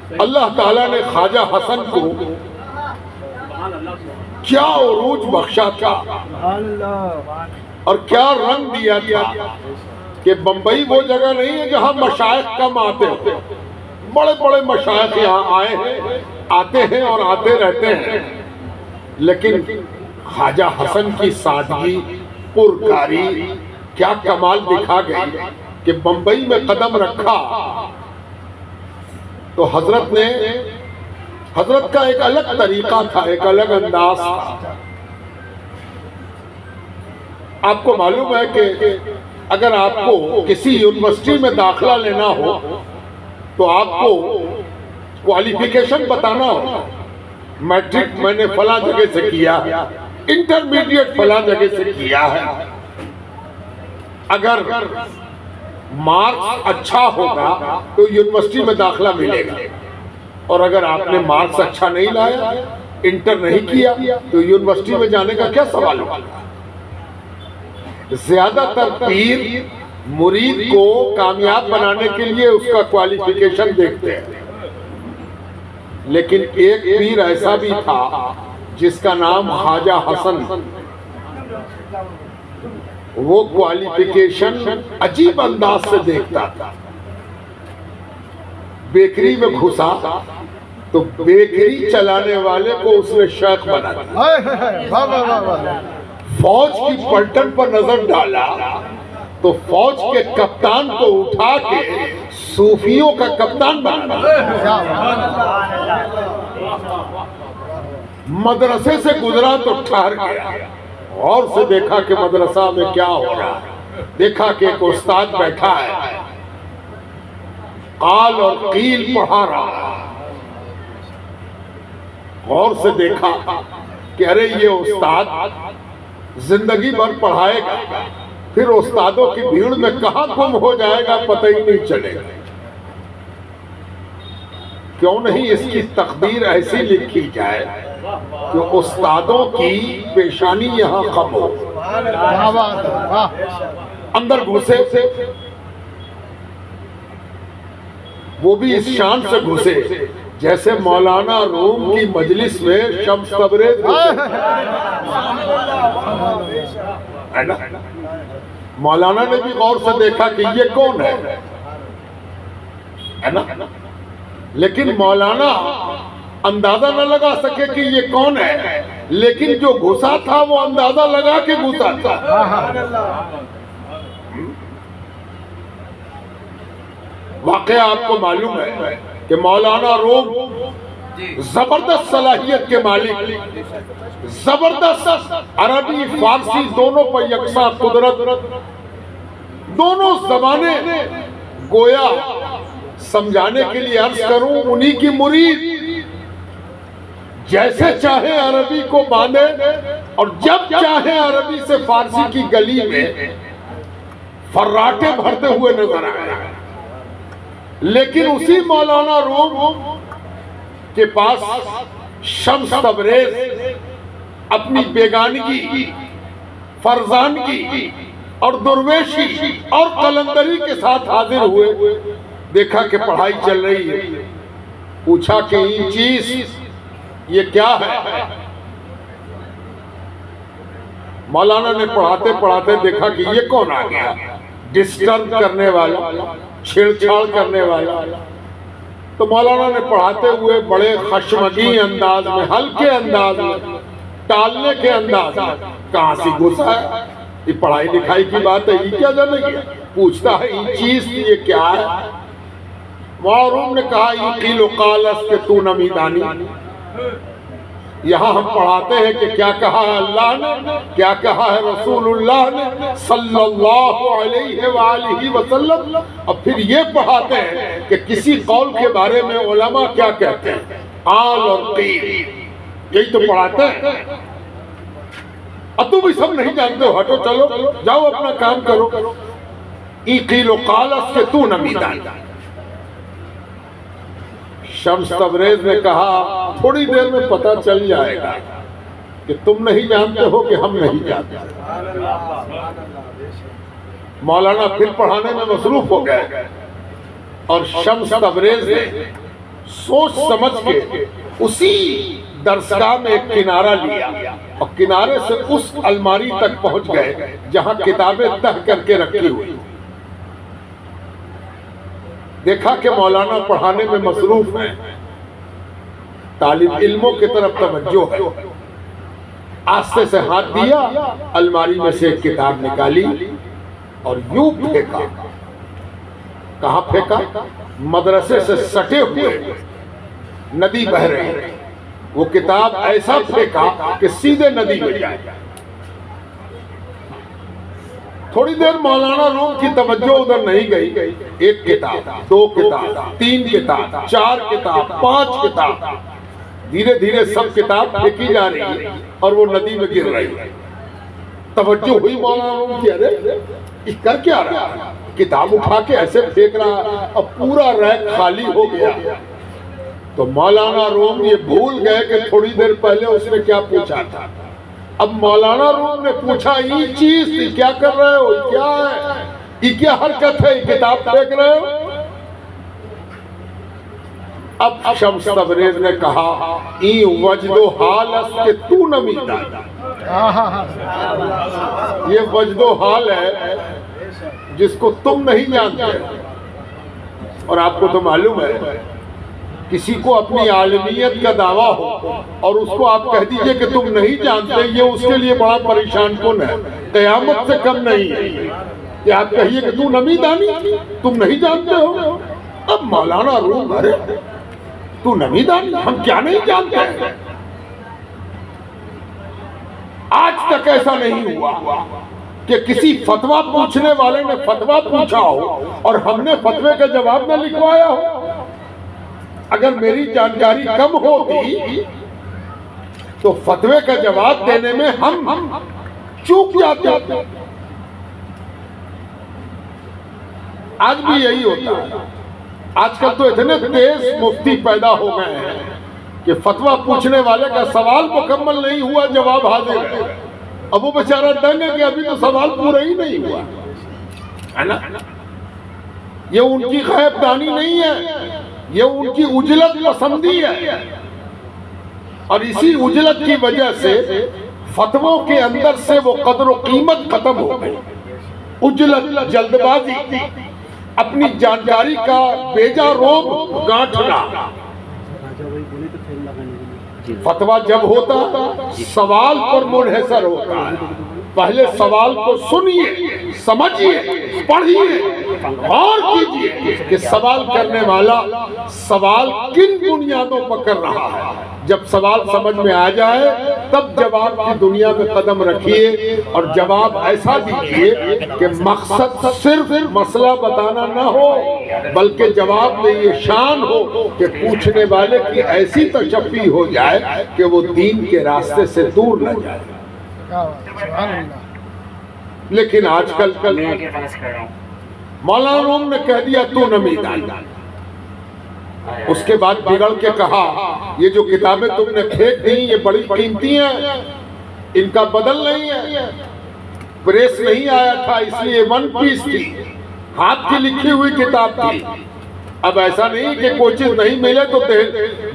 اللہ تعالیٰ نے خواجہ حسن کو کیا عروج بخشا تھا اور کیا رنگ دیا تھا کہ بمبئی وہ جگہ نہیں ہے جہاں مشائخ کم آتے ہیں. بڑے بڑے مشائخ یہاں آئے ہیں، آتے ہیں اور آتے رہتے ہیں، لیکن خواجہ حسن کی سادگی، پرکاری کیا کمال دکھا گئی کہ بمبئی میں قدم رکھا تو حضرت کا ایک الگ طریقہ تھا، ایک الگ انداز تھا. آپ کو معلوم ہے کہ اگر آپ کو کسی یونیورسٹی میں داخلہ لینا ہو تو آپ کو کوالیفیکیشن بتانا ہو. میٹرک میں نے فلاں جگہ سے کیا ہے، انٹرمیڈیٹ فلاں جگہ سے کیا ہے. اگر مارکس اچھا ہوگا تو یونیورسٹی میں داخلہ ملے گا، اور اگر آپ نے مارکس اچھا نہیں لایا، انٹر نہیں کیا، تو یونیورسٹی میں جانے کا کیا سوال ہوگا. زیادہ تر پیر مرید کو کامیاب بنانے کے لیے اس کا کوالیفیکیشن دیکھتے ہیں، لیکن ایک پیر ایسا بھی تھا جس کا نام خواجہ حسن. وہ کوالیفیکیشن عجیب انداز سے دیکھتا تھا. بیکری میں گھسا تو بیکری چلانے والے کو اس نے شیخ بنا دیا. فوج کی پلٹن پر نظر ڈالا تو فوج کے کپتان کو اٹھا کے صوفیوں کا کپتان بنا دیا. مدرسے سے گزرا تو ٹھہر گیا، اور سے دیکھا کہ مدرسہ میں کیا ہو رہا ہے. دیکھا کہ ایک استاد بیٹھا ہے، قال اور قیل پڑھا رہا ہے. اور سے دیکھا کہ ارے یہ استاد زندگی بھر پڑھائے گا، پھر استادوں کی بھیڑ میں کہاں گم ہو جائے گا پتہ ہی نہیں چلے گا. کیوں نہیں اس کی تقدیر ایسی لکھی جائے کہ استادوں کی پیشانی یہاں کم ہو. اندر گھسے وہ بھی اس شان سے گھسے جیسے مولانا روم کی مجلس میں شمس تبریز مولانا نے بھی غور سے دیکھا کہ یہ کون ہے نا، لیکن مولانا اندازہ نہ لگا سکے کہ یہ کون ہے، لیکن جو گھسا تھا وہ اندازہ لگا کے گھسا تھا. واقعہ آپ کو معلوم ہے کہ مولانا روم زبردست صلاحیت کے مالک، زبردست عربی فارسی دونوں پر یکساں قدرت، دونوں زبانیں گویا سمجھانے کے لیے عرض کروں انہی کی مرید. جیسے چاہے عربی کو باندھے اور جب چاہے عربی سے فارسی کی گلی میں فراٹے بھرتے ہوئے نظر آئے. لیکن اسی مولانا روم کے پاس شمس تبریز اپنی بیگانگی، فرزانگی اور درویشی اور قلندری کے ساتھ حاضر ہوئے. دیکھا کہ پڑھائی چل رہی ہے، پوچھا کہ یہ چیز یہ کیا ہے. مولانا نے پڑھاتے پڑھاتے دیکھا کہ یہ کون آ گیا، ڈسٹرب کرنے والا، چھیڑ چھاڑ کرنے والا. تو مولانا نے پڑھاتے ہوئے بڑے خشمگین انداز میں، ہلکے انداز میں، ٹالنے کے انداز میں، کہاں سے گھسا ہے، یہ پڑھائی لکھائی کی بات ہے، یہ کیا جانے گیا. پوچھتا ہے یہ چیز یہ کیا ہے. مولانا نے کہا یہ قیل و قال است کہ تو نمیدانی. یہاں ہم پڑھاتے ہیں کہ کیا کہا ہے اللہ نے، کیا کہا ہے رسول اللہ نے صلی اللہ علیہ وآلہ وسلم، اور پھر یہ پڑھاتے ہیں کہ کسی قول کے بارے میں علماء کیا کہتے ہیں، قال اور قیل. یہی تو پڑھاتے ہیں. اور تم بھی سب نہیں جانتے ہو، ہٹو چلو جاؤ اپنا کام کرو. ای قیل و قال است کہ تو نمیدان. شمس تبریز نے کہا تھوڑی دیر میں پتہ چل جائے گا کہ تم نہیں جانتے ہو کہ ہم نہیں جانتے. مولانا پھر پڑھانے میں مصروف ہو گئے اور شمس تبریز نے سوچ سمجھ کے اسی درسگاہ میں ایک کنارہ لیا اور کنارے سے اس الماری تک پہنچ گئے جہاں کتابیں تہ کر کے رکھی ہوئی. دیکھا کہ مولانا پڑھانے میں مصروف ہیں، طالب علموں کی طرف توجہ ہے. آستے سے ہاتھ دیا، الماری میں سے ایک کتاب نکالی اور یوں پھینکا. کہاں پھینکا؟ مدرسے سے سٹے ہوئے ندی بہ رہی، وہ کتاب ایسا پھینکا کہ سیدھے ندی میں جائے. تھوڑی دیر مولانا روم کی توجہ ادھر نہیں گئی. ایک کتاب، دو کتاب، تین کتاب، چار کتاب، پانچ کتاب، دھیرے دھیرے سب کتاب پھینکی جا رہی اور وہ ندی میں گر رہی. توجہ ہوئی مولانا روم کی، ارے یہ کر کیا رہا ہے؟ کتاب اٹھا کے ایسے پھینک رہا اور پورا ریک خالی ہو گیا. تو مولانا روم یہ بھول گئے کہ تھوڑی دیر پہلے اس نے کیا پوچھا تھا. اب مولانا روم نے پوچھا یہ چیز کیا کر رہے ہو، کیا ہے یہ، کیا حرکت ہے، یہ کتاب پھینک رہے ہو؟ اب شمس تبریز نے کہا این وجد و حال است کہ تو نمیدہ. یہ وجد و حال ہے جس کو تم نہیں جانتے. اور آپ کو تو معلوم ہے کسی کو اپنی عالمیت کا دعویٰ ہو اور اس کو آپ کہہ دیجئے کہ تم نہیں جانتے، یہ اس کے لیے بڑا پریشان کن ہے، قیامت سے کم نہیں ہے کہ آپ کہیے کہ تو نمی دانی، تم نہیں جانتے ہو. اب مولانا روم، ارے تو نمی دانی، ہم کیا نہیں جانتے ہیں؟ آج تک ایسا نہیں ہوا کہ کسی فتویٰ پوچھنے والے نے فتویٰ پوچھا ہو اور ہم نے فتوے کا جواب نہ لکھوایا ہو. اگر میری جانکاری کم ہوتی تو فتوے کا جواب دینے میں ہم چوک جاتے. آج بھی یہی ہوتا ہے. آج کل تو اتنے تیز مفتی پیدا ہو گئے ہیں کہ فتویٰ پوچھنے والے کا سوال مکمل نہیں ہوا، جواب حاضر ہے. اب وہ بیچارہ دنگ ہے کہ ابھی تو سوال پورا ہی نہیں ہوا ہے نا. یہ ان کی غیب دانی نہیں ہے، یہ ان کی اجلت پسندی ہے. اور اسی اجلت کی وجہ سے فتووں کے اندر سے وہ قدر و قیمت ختم ہو گئی. اجلت، جلد بازی، اپنی جانکاری کا بیجا روب گانٹنا. فتویٰ جب ہوتا سوال پر منحصر ہوتا ہے. پہلے سوال کو سنیے، سمجھیے، پڑھیے، غور کیجیے کہ سوال کرنے والا سوال کن بنیادوں پر کر رہا ہے. جب سوال سمجھ میں آ جائے تب جواب کی دنیا میں قدم رکھیے اور جواب ایسا دیجیے کہ مقصد صرف مسئلہ بتانا نہ ہو بلکہ جواب میں یہ شان ہو کہ پوچھنے والے کی ایسی تشفی ہو جائے کہ وہ دین کے راستے سے دور نہ جائے. لیکن آج کل مولانا روم نے کہہ دیا تو نمی دانی. اس کے بعد بگڑ کے کہا یہ جو کتابیں تم نے پھینک دی یہ بڑی قیمتی ہیں، ان کا بدل نہیں ہے، پریس نہیں آیا تھا اس لیے 1 پیس تھی، ہاتھ کی لکھی ہوئی کتاب تھی. اب ایسا نہیں کہ کوئی چیز نہیں ملے تو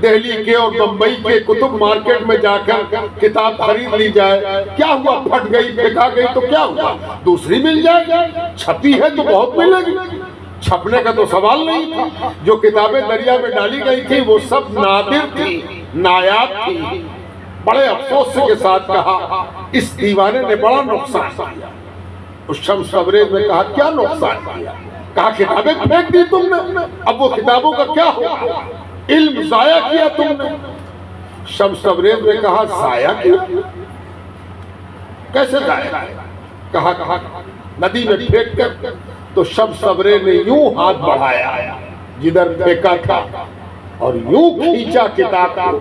دہلی کے اور بمبئی کے کتب مارکیٹ میں جا کر کتاب خرید لی جائے. کیا ہوا، پھٹ گئی، پھینکا گئی تو کیا ہوا، دوسری مل جائے گی. چھپی ہے تو بہت ملے گی. چھپنے کا تو سوال نہیں تھا. جو کتابیں دریا میں ڈالی گئی تھی وہ سب نادر تھی، نایاب تھی. بڑے افسوس کے ساتھ کہا اس دیوانے نے بڑا نقصان کیا. اس شمس تبریز نے کہا کیا نقصان کیا؟ کہا کتابیں پھینک دی تم نے، اب وہ کتابوں کا کیا ہوا، علم ضائع کیا تم نے. شمس تبریز نے کہا ضائع کیا؟ کیسے ضائع؟ کہا ندی میں پھینک کر. تو شمس تبریز نے یوں ہاتھ بڑھایا جدھر پھینکا تھا اور یوں کھینچا کتاب کو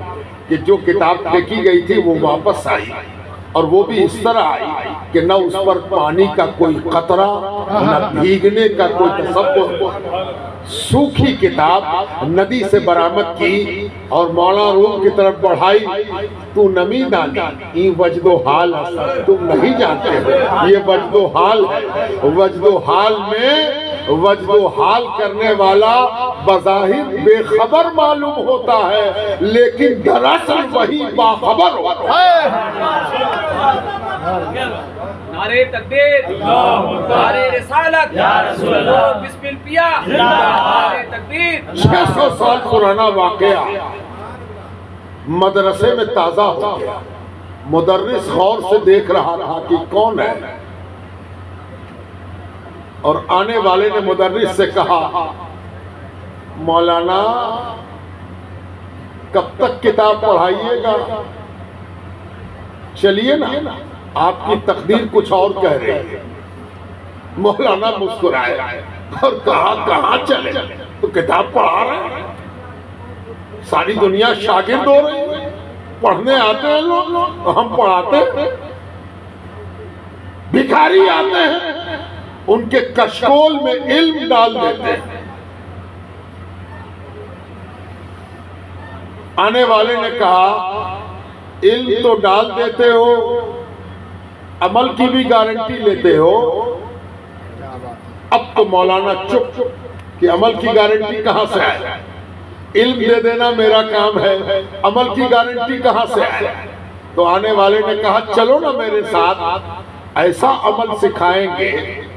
کہ جو کتاب پھینکی گئی تھی وہ واپس آئی. اور وہ بھی اس طرح آئی کہ نہ اس پر پانی کا کوئی قطرہ، نہ بھیگنے کا کوئی تصور. سوکھی کتاب ندی سے برآمد کی اور مولانا روم کی طرف بڑھائی. تو نمی دانی، یہ وجد و حال ہے، تم نہیں جانتے ہو، یہ وجد و حال ہے. وجد و حال میں وجد و حال کرنے والا بظاہر بے خبر معلوم ہوتا ہے لیکن دراصل وہی باخبر ہوتا ہے۔ نعرہ تکبیر، نعرہ رسالت، بسم الپیا، نعرہ تکبیر۔ 600 سال پرانا واقعہ مدرسے میں تازہ ہو گیا۔ مدرس غور سے دیکھ رہا تھا کہ کون ہے، اور آنے والے نے مدرس سے کہا مولانا کب تک کتاب پڑھائیے گا؟ چلیے نا، آپ کی تقدیر کچھ اور کہہ رہی ہے۔ مولانا مسکرائے اور کہا کہاں چلے، تو کتاب پڑھا رہے ہیں، ساری دنیا شاگرد ہو رہی ہے، پڑھنے آتے ہیں لوگ، ہم پڑھاتے ہیں۔ بھکاری آتے ہیں، ان کے کشکول میں علم ڈال دیتے ہیں۔ آنے والے نے کہا علم تو ڈال دیتے ہو، عمل کی بھی گارنٹی لیتے ہو۔ اب تو مولانا چپ کہ عمل کی گارنٹی کہاں سے آئے؟ علم دے دینا میرا کام ہے، عمل کی گارنٹی کہاں سے آئے؟ تو آنے والے نے کہا چلو نا میرے ساتھ، ایسا عمل سکھائیں گے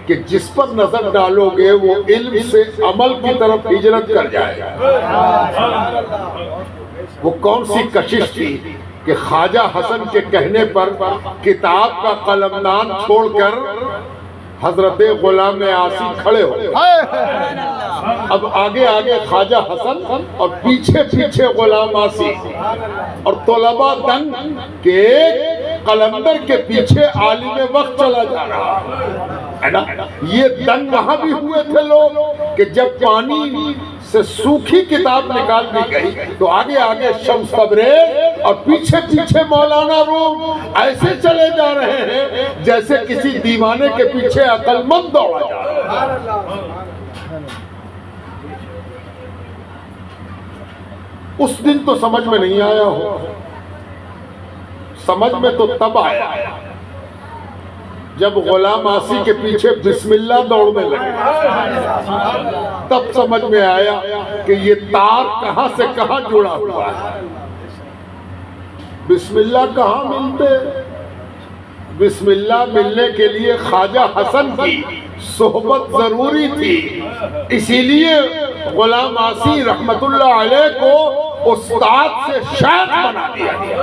کہ جس پر نظر ڈالو گے وہ علم سے عمل کی طرف ہجرت کر جائے گا۔ وہ کون سی کشش تھی کہ خواجہ حسن کے کہنے پر کتاب کا قلمدان چھوڑ کر حضرت غلام عاصی کھڑے ہو گئے۔ اب آگے آگے خواجہ حسن اور پیچھے پیچھے غلام عاصی، اور طلباء دنگ کہ قلندر کے پیچھے عالم وقت چلا جا رہا ہے نا۔ یہ دنگ وہاں بھی ہوئے تھے لوگ کہ جب پانی سے سوکھی کتاب نکال دی گئی تو آگے آگے شمس تبریز اور پیچھے پیچھے مولانا روم ایسے چلے جا رہے ہیں جیسے کسی دیوانے کے پیچھے عقل مند دوڑا جا رہا ہے۔ اس دن تو سمجھ میں نہیں آیا ہو، سمجھ میں تو تب آیا جب غلام عاصی کے پیچھے بسم اللہ دوڑنے لگے، تب سمجھ میں آیا کہ یہ تار کہاں سے کہاں جڑا ہوا ہے۔ بسم اللہ کہاں ملتے؟ بسم اللہ ملنے کے لیے خواجہ حسن کی صحبت ضروری تھی، اسی لیے غلام عاصی رحمت اللہ علیہ کو استاد سے شیخ بنا دیا گیا۔